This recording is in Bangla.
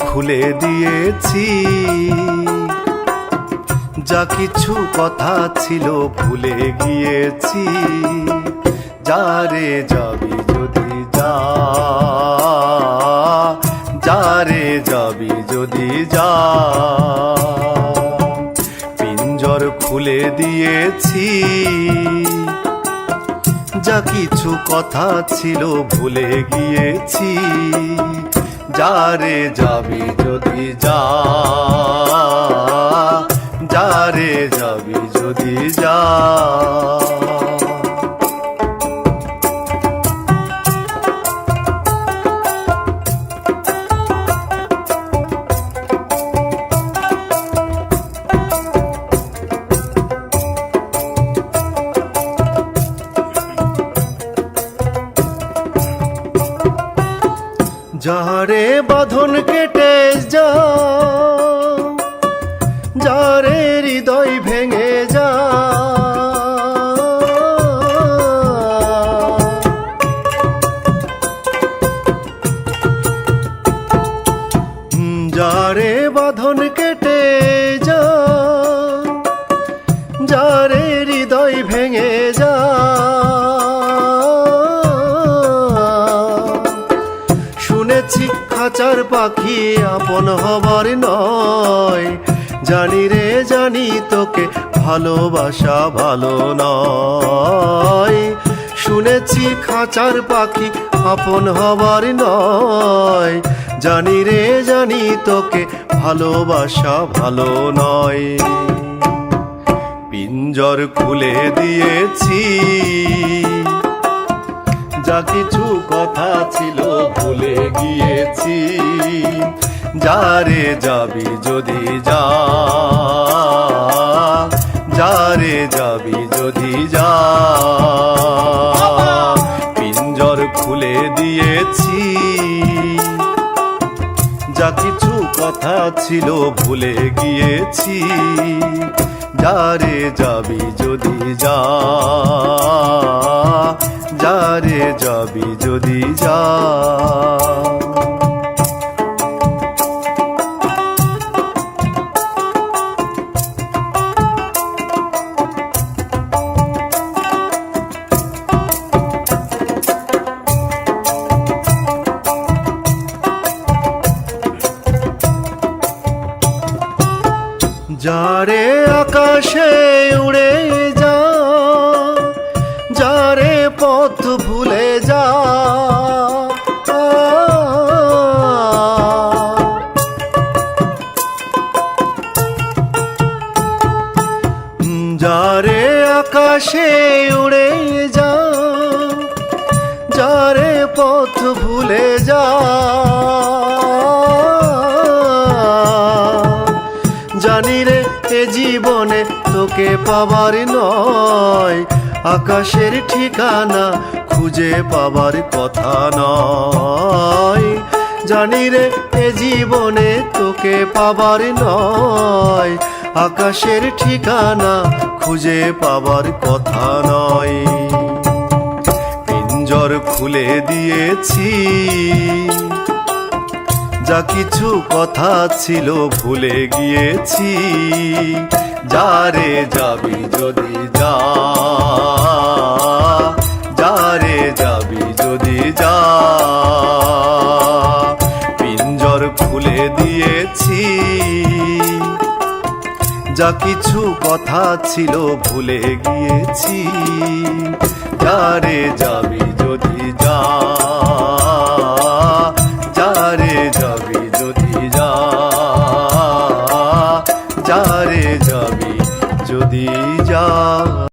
খুলে দিয়েছি, যা কিছু কথা ছিল ভুলে গিয়েছি। যারে যাবি যদি যা, যারে যাবি যদি যা। পিঞ্জর খুলে দিয়েছি, যা কিছু কথা ছিল ভুলে গিয়েছি। যারে যাবি যদি যা, যারে যাবি যদি যা। যারে বাঁধন কেটে যা, যারে হৃদয় ভেঙে যা। যারে বাঁধন কেটে যা, যারে হৃদয় ভেঙে যা। শুনেছি খাঁচার পাখি আপন হবার নয়, জানি রে জানি তোকে ভালোবাসা ভালো নয়। শুনেছি খাঁচার পাখি আপন হবার নয়, জানি রে জানি তোকে ভালোবাসা ভালো নয়। পিঞ্জর খুলে দিয়েছি, যা কিছু কথা ছিল ভুলে গিয়েছি। যারে যাবি যদি যা, যারে যাবি যদি যা। পিঞ্জর খুলে দিয়েছি, যা কিছু কথা ছিল ভুলে গিয়েছি। যারে যাবি যদি যা, যারে যাবি যদি যা। যারে আকাশে উড়ে যা, যারে পথ ভুলে যা। যারে আকাশে উড়ে যা, যারে পথ ভুলে যা। জানি রে এ জীবনে তোকে পাবার নয়, আকাশের ঠিকানা খুঁজে পাবার কথা নয়। জানি রে এ জীবনে তোকে পাবার নয়, আকাশের ঠিকানা খুঁজে পাবার কথা নয়। পিঞ্জর খুলে দিয়েছি, যা কিছু কথা ছিল ভুলে গিয়েছি। যারে যাবি যদি যা, যারে যাবি যদি যা। পিঞ্জর খুলে দিয়েছি, যা কিছু কথা ছিল ভুলে গিয়েছি। যারে যাবি যদি যা, যারে যাবি যদি যা।